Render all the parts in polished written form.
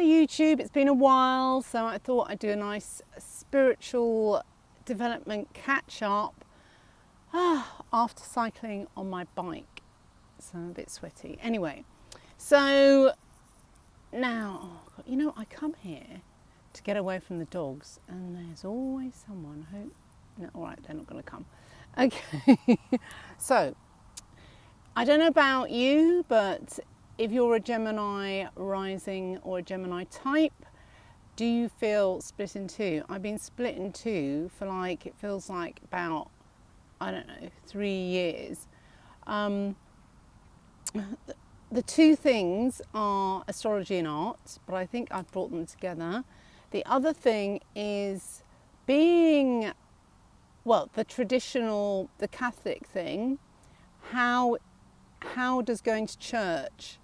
YouTube. It's been a while, so I thought I'd do a nice spiritual development catch up after cycling on my bike. So I'm a bit sweaty. Anyway, so now, you know, I come here to get away from the dogs, and there's always someone who, no, all right, they're not going to come. Okay, so I don't know about you, but if you're a Gemini rising or a Gemini type, do you feel split in two? I've been split in two for like, it feels like about, I don't know, 3 years. The two things are astrology and art, but I think I've brought them together. The other thing is being, well, the traditional, the Catholic thing. How does going to church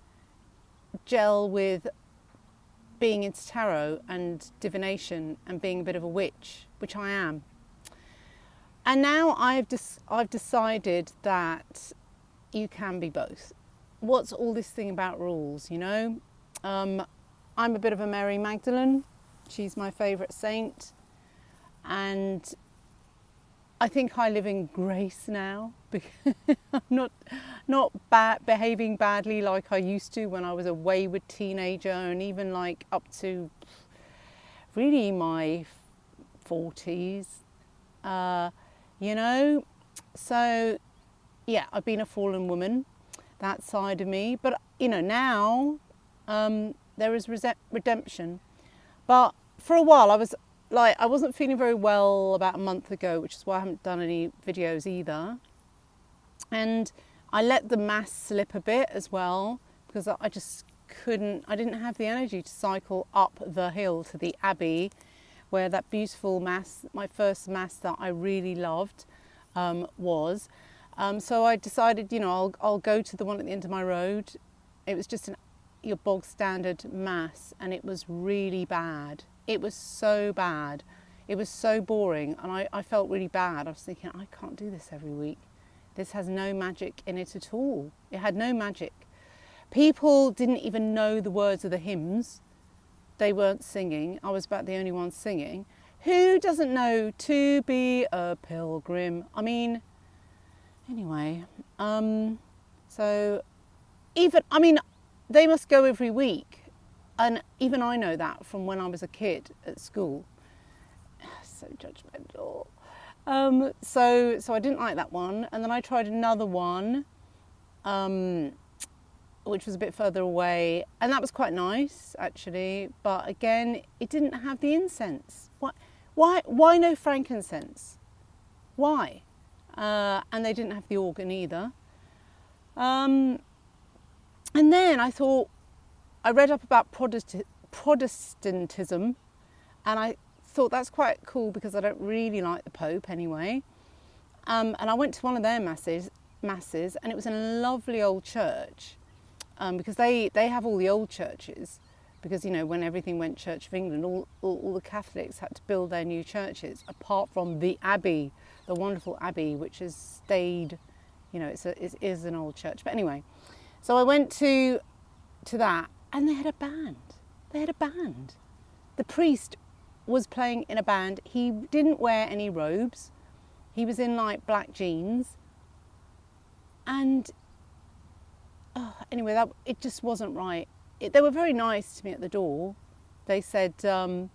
gel with being into tarot and divination and being a bit of a witch, which I am. And now I've decided that you can be both. What's all this thing about rules, you know? I'm a bit of a Mary Magdalene. She's my favourite saint. And I think I live in grace now because I'm not behaving badly like I used to when I was a wayward teenager, and even like up to really my 40s, you know. So yeah, I've been a fallen woman, that side of me. But you know, now there is redemption. But for a while I wasn't feeling very well about a month ago, which is why I haven't done any videos either. And I let the mass slip a bit as well, because I just I didn't have the energy to cycle up the hill to the Abbey, where that beautiful mass, my first mass that I really loved, was. So I decided, you know, I'll go to the one at the end of my road. It was just your bog standard mass, and it was really bad. It was so bad. It was so boring, and I felt really bad. I was thinking, I can't do this every week. This has no magic in it at all. It had no magic. People didn't even know the words of the hymns. They weren't singing. I was about the only one singing. Who doesn't know to be a pilgrim? I mean, anyway, so even, I mean, they must go every week. And even I know that from when I was a kid at school. So judgmental. So I didn't like that one. And then I tried another one, which was a bit further away. And that was quite nice, actually. But again, it didn't have the incense. Why no frankincense? Why? And they didn't have the organ either. And then I thought, I read up about Protestantism, and I thought that's quite cool because I don't really like the Pope anyway. And I went to one of their masses, and it was in a lovely old church, because they have all the old churches, because, you know, when everything went Church of England, all the Catholics had to build their new churches, apart from the Abbey, the wonderful Abbey, which has stayed, you know, it is an old church. But anyway, so I went to that. And they had a band. The priest was playing in a band. He didn't wear any robes. He was in like black jeans. And anyway, it just wasn't right. They were very nice to me at the door. They said, oh,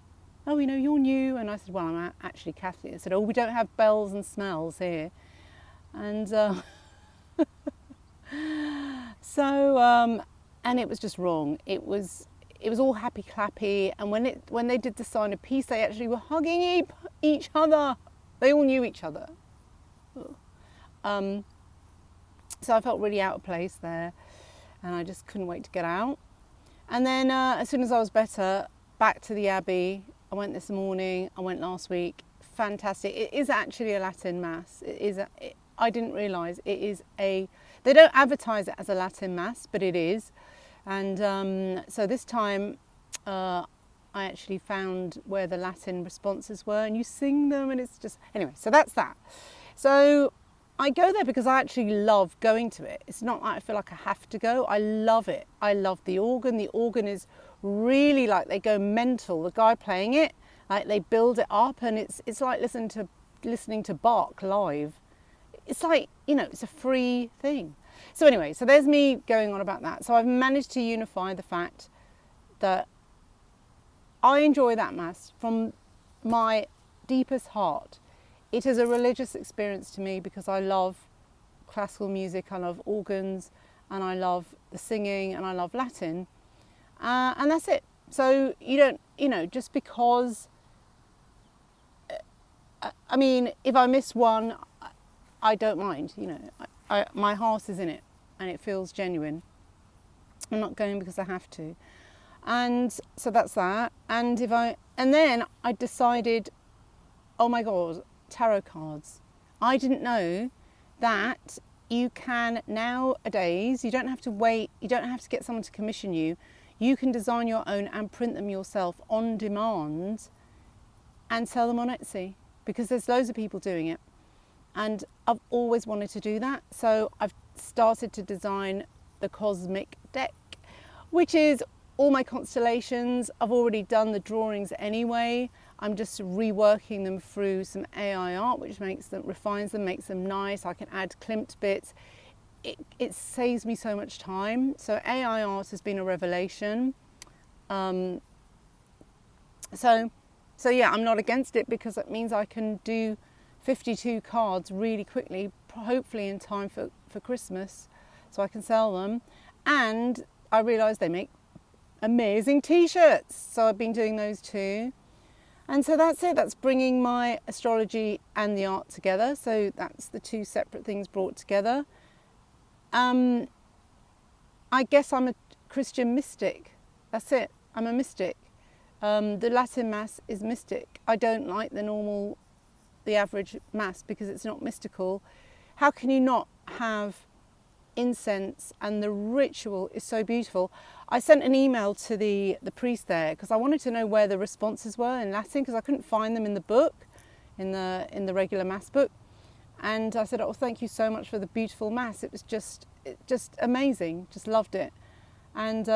you know, you're new. And I said, well, I'm actually Catholic. They said, oh, we don't have bells and smells here. And and it was just wrong. It was all happy clappy, and when they did the sign of peace, they actually were hugging each other. They all knew each other. So I felt really out of place there, and I just couldn't wait to get out. And then as soon as I was better, back to the Abbey. I went this morning. I went last week. Fantastic. It is actually a Latin mass. I didn't realise it is a. They don't advertise it as a Latin mass, but it is. And so this time I actually found where the Latin responses were, and you sing them, and it's just, anyway, so that's that. So I go there because I actually love going to it. It's not like I feel like I have to go. I love it. I love the organ. The organ is really like they go mental. The guy playing it, like they build it up, and it's like listening to Bach live. It's like, it's a free thing. So anyway, so there's me going on about that. So I've managed to unify the fact that I enjoy that Mass from my deepest heart. It is a religious experience to me because I love classical music, I love organs, and I love the singing, and I love Latin. And that's it. So you don't, just because, I mean, if I miss one, I don't mind, my heart is in it and it feels genuine. I'm not going because I have to. And so that's that. And then I decided, oh my God, tarot cards. I didn't know that you can nowadays, you don't have to wait, you don't have to get someone to commission you. You can design your own and print them yourself on demand and sell them on Etsy, because there's loads of people doing it. And I've always wanted to do that. So I've started to design the Cosmic Deck, which is all my constellations. I've already done the drawings anyway. I'm just reworking them through some AI art, which refines them, makes them nice. I can add klimt bits. It saves me so much time. So AI art has been a revelation. So yeah, I'm not against it, because it means I can do 52 cards really quickly, hopefully in time for Christmas, so I can sell them. And I realised they make amazing t-shirts, so I've been doing those too. And so that's it. That's bringing my astrology and the art together. So that's the two separate things brought together. I guess I'm a Christian mystic. That's it. I'm a mystic. The Latin Mass is mystic. I don't like the average Mass, because it's not mystical. How can you not have incense? And the ritual is so beautiful. I sent an email to the priest there because I wanted to know where the responses were in Latin, because I couldn't find them in the book, in the regular Mass book. And I said, oh, thank you so much for the beautiful Mass. It was just amazing. Just loved it. And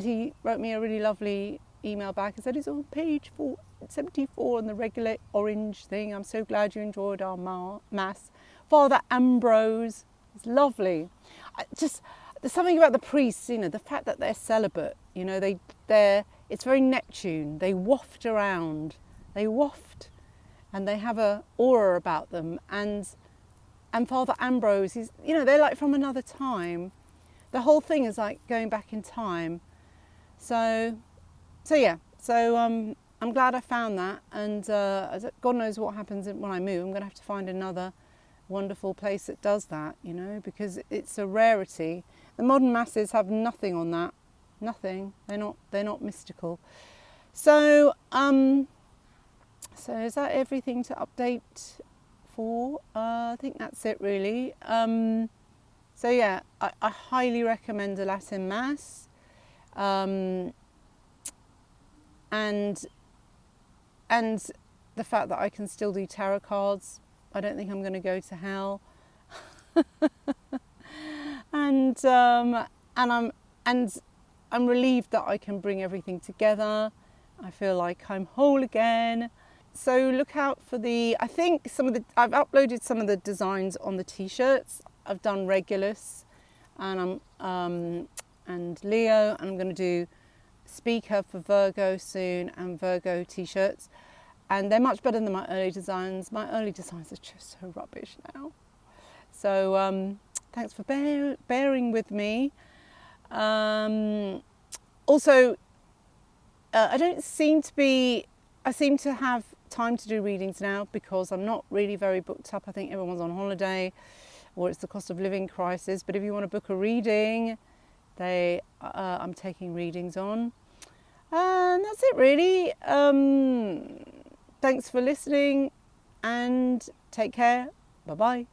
he wrote me a really lovely email back and said, it's on page 74 on the regular orange thing. I'm so glad you enjoyed our Mass. Father Ambrose. It's lovely. There's something about the priests, the fact that they're celibate, it's very Neptune. They waft around. And they have a aura about them. And Father Ambrose, they're like from another time. The whole thing is like going back in time. So yeah. So I'm glad I found that. And God knows what happens when I move. I'm going to have to find another wonderful place that does that, because it's a rarity. The modern Masses have nothing on that. Nothing. They're not mystical. So is that everything to update for? I think that's it really. So yeah, I highly recommend a Latin Mass. And the fact that I can still do tarot cards. I don't think I'm going to go to hell. and I'm relieved that I can bring everything together. I feel like I'm whole again. So look out for I've uploaded some of the designs on the t-shirts. I've done Regulus and Leo, and I'm going to do Speaker for Virgo soon, and Virgo t-shirts. And they're much better than my early designs. My early designs are just so rubbish now. So thanks for bearing with me. Also, I seem to have time to do readings now, because I'm not really very booked up. I think everyone's on holiday, or it's the cost of living crisis. But if you want to book a reading, I'm taking readings on. And that's it really. Thanks for listening, and take care. Bye-bye.